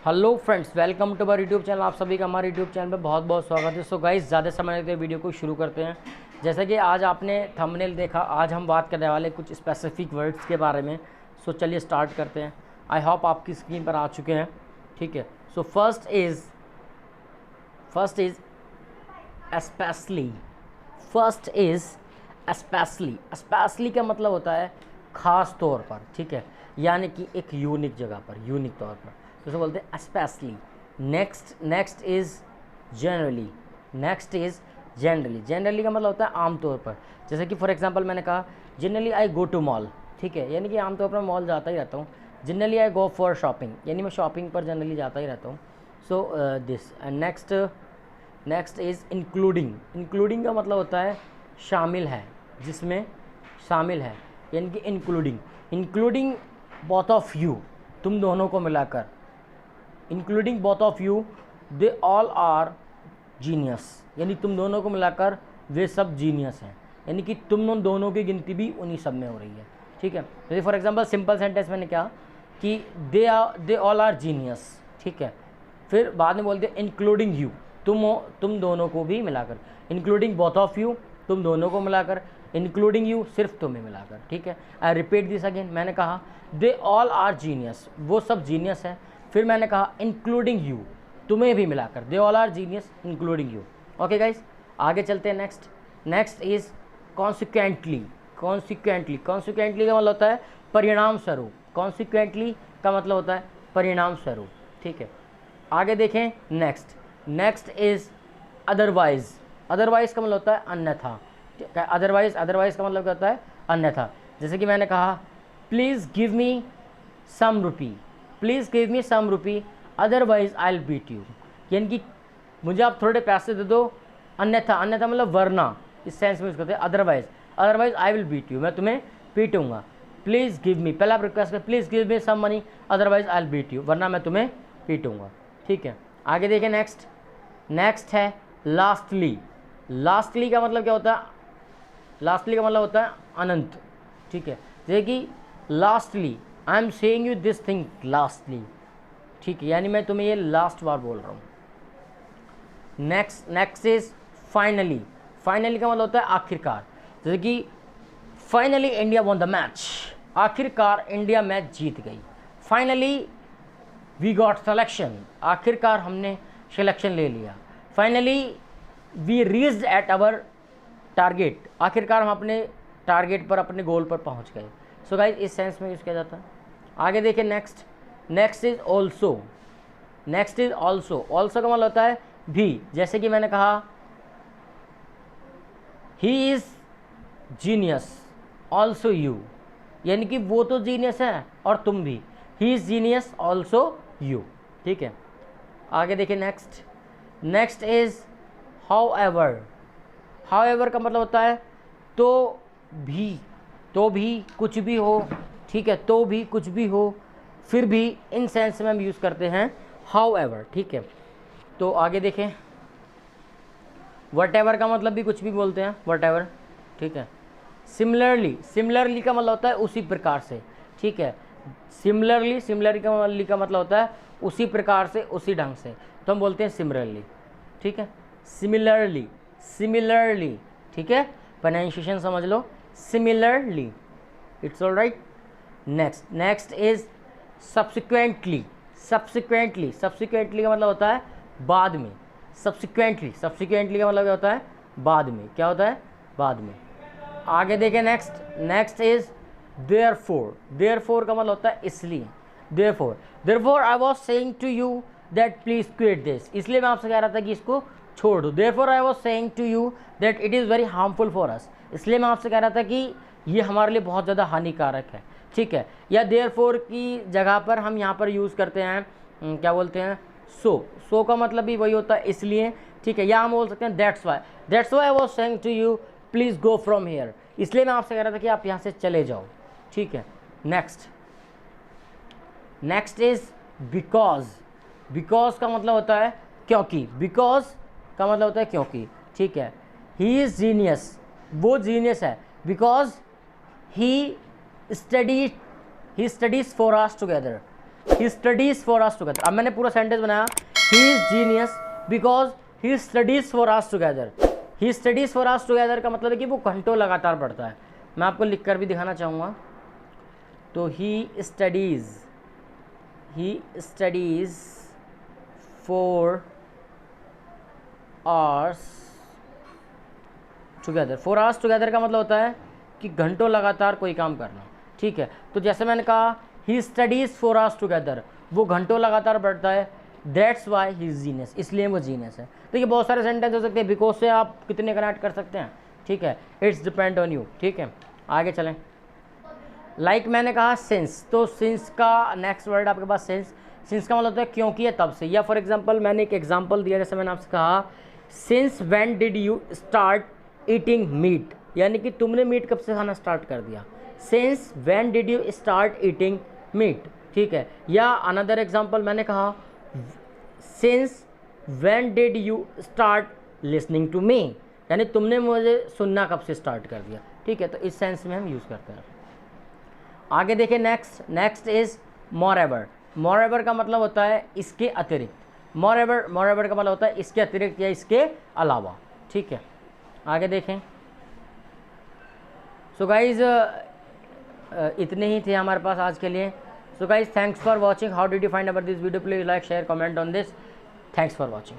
Hello friends, welcome to our YouTube channel. आप सभी का हमारे यूट्यूब चैनल पे बहुत बहुत स्वागत है। सो गाइस, ज़्यादा समय लेते हुए वीडियो को शुरू करते हैं। जैसा कि आज आपने थंबनेल देखा, आज हम बात करने वाले कुछ स्पेसिफिक वर्ड्स के बारे में। सो चलिए स्टार्ट करते हैं। आई होप आपकी स्क्रीन पर आ चुके हैं। ठीक है। So first is specially. First is specially. Specially का मतलब होता है ख़ास तौर पर। ठीक है, यानी कि एक यूनिक जगह पर, यूनिक तौर पर, तो उसे बोलते हैं specially. Next is generally. Next is generally. Generally का मतलब होता है आमतौर पर। जैसे कि फॉर एग्जांपल मैंने कहा generally I go to mall. ठीक है, यानी कि आमतौर पर मॉल जाता ही रहता हूँ। Generally I go for shopping, यानी मैं शॉपिंग पर जनरली जाता ही रहता हूँ। So this and next is including. Including का मतलब होता है शामिल है, जिसमें शामिल है, यानी कि इंक्लूडिंग बोथ ऑफ यू, तुम दोनों को मिलाकर। Including both of you they all are genius, यानी तुम दोनों को मिलाकर वे सब जीनियस हैं, यानी कि तुम दोनों की गिनती भी उन्हीं सब में हो रही है। ठीक है। जैसे फॉर एग्जांपल सिंपल सेंटेंस मैंने कहा कि दे ऑल आर जीनियस। ठीक है, फिर बाद में बोलते हैं इंक्लूडिंग यू, तुम दोनों को भी मिलाकर। इंक्लूडिंग बोथ ऑफ यू, तुम दोनों को मिलाकर। इंक्लूडिंग यू, सिर्फ तुम्हें मिलाकर। ठीक है। I repeat this again. मैंने कहा दे ऑल आर जीनियस, वो सब जीनियस हैं। फिर मैंने कहा इंक्लूडिंग यू, तुम्हें भी मिलाकर। They all are genius including you. Okay guys, आगे चलते हैं। Next is consequently. कॉन्सिक्वेंटली का मतलब होता है परिणाम स्वरूप। कॉन्सिक्वेंटली का मतलब होता है परिणाम स्वरूप। ठीक है, आगे देखें। Next is otherwise. अदरवाइज का मतलब होता है अन्यथा। अदरवाइज का मतलब क्या होता है? अन्यथा। जैसे कि मैंने कहा please give me some rupee. Please give me some rupee otherwise I will beat you, यानी कि मुझे आप थोड़े पैसे दे दो, अन्यथा मतलब वरना, इस सेंस में यूज़ करते हैं। Otherwise I will beat you, मैं तुम्हें पीटूंगा। प्लीज़ गिव मी, पहले आप रिक्वेस्ट करें please give me some money otherwise I will beat you, वरना मैं तुम्हें पीटूंगा। ठीक है, आगे देखिए। नेक्स्ट है लास्टली। लास्टली का मतलब क्या होता है? लास्टली का मतलब होता है अनंत। ठीक है, जैसे कि lastly I am saying you this thing lastly. ठीक है, यानी मैं तुम्हें ये लास्ट बार बोल रहा हूँ। Next is finally. फाइनली का मतलब होता है आखिरकार। जैसे कि finally India won the match, आखिरकार इंडिया मैच जीत गई। फाइनली वी गॉट सिलेक्शन, आखिरकार हमने सिलेक्शन ले लिया। Finally we reached at our target, आखिरकार हम अपने टारगेट पर, अपने गोल पर पहुंच गए। सो गाइस, इस सेंस में यूज़ किया जाता है। आगे देखिए। Next is also. ऑल्सो का मतलब होता है भी। जैसे कि मैंने कहा he is genius also you, यानी कि वो तो जीनियस है और तुम भी। He is genius also you. ठीक है, आगे देखिए। नेक्स्ट इज हाउएवर का मतलब होता है तो भी कुछ भी हो। ठीक है, तो भी कुछ भी हो, फिर भी, इन सेंस में हम यूज़ करते हैं हाउएवर। ठीक है, तो आगे देखें। वटेवर का मतलब भी कुछ भी बोलते हैं, वटेवर। ठीक है। सिमिलरली का मतलब होता है उसी प्रकार से। ठीक है, सिमिलरली का मतलब होता है उसी प्रकार से, उसी ढंग से, तो हम बोलते हैं सिमिलरली। ठीक है, सिमिलरली। ठीक है, प्रोनाउंसिएशन समझ लो, similarly. It's all right. Next is subsequently का मतलब होता है बाद में। सब्सिक्वेंटली का मतलब क्या होता है? बाद में। क्या होता है? बाद में। आगे देखें। नेक्स्ट इज देयरफॉर का मतलब होता है इसलिए। Therefore I was saying to you that please quit this, इसलिए मैं आपसे कह रहा था कि इसको छोड़ दो। Therefore I was saying to you that it is very harmful for us, इसलिए मैं आपसे कह रहा था कि ये हमारे लिए बहुत ज़्यादा हानिकारक है। ठीक है, या देयरफॉर की जगह पर हम यहाँ पर यूज़ करते हैं क्या बोलते हैं? सो का मतलब भी वही होता है इसलिए। ठीक है, या हम बोल सकते हैं that's why I was saying to you please go from here, इसलिए मैं आपसे कह रहा था कि आप यहाँ से चले जाओ। ठीक है। नेक्स्ट इज बिकॉज का मतलब होता है क्योंकि। बिकॉज का मतलब होता है क्योंकि। ठीक है, ही इज़ जीनियस, वो जीनियस है, because he studies for us together, he studies for us together. अब मैंने पूरा सेंटेंस बनाया, he is genius because he studies for us together. He studies for us together का मतलब है कि वो घंटों लगातार पढ़ता है। मैं आपको लिख कर भी दिखाना चाहूँगा। तो he studies for hours together. 4 hours together का मतलब होता है कि घंटों लगातार कोई काम करना, ठीक है। तो जैसे मैंने कहा ही स्टडीज़ 4 आवर्स टुगेदर, वो घंटों लगातार पढ़ता है, that's why he is genius, इसलिए वो जीनियस है। तो ये बहुत सारे सेंटेंस हो सकते हैं, बिकॉज से आप कितने कनेक्ट कर सकते हैं, ठीक है। इट्स डिपेंड ऑन यू, ठीक है। आगे चलें। लाइक मैंने कहा सिंस, तो सिंस का नेक्स्ट वर्ड आपके पास सिंस का मतलब होता है क्योंकि है, तब से। या फॉर एग्जांपल मैंने एक एग्जांपल दिया, जैसे मैंने आपसे कहा since when did you start eating meet, यानी कि तुमने मीट कब से खाना स्टार्ट कर दिया। Since when did you start eating meat, ठीक है। या अनदर एग्जांपल मैंने कहा since when did you start listening to me, यानी तुमने मुझे सुनना कब से स्टार्ट कर दिया, ठीक है। तो इस सेंस में हम यूज़ करते हैं। आगे देखें, नेक्स्ट इज मोरेवर। मोरेवर का मतलब होता है इसके अतिरिक्त। मोरेवर का मतलब होता है इसके अतिरिक्त या इसके अलावा, ठीक है। आगे देखें। सो गाइज इतने ही थे हमारे पास आज के लिए। So guys thanks for watching. How did you find about this video? Please like share comment on this. Thanks for watching.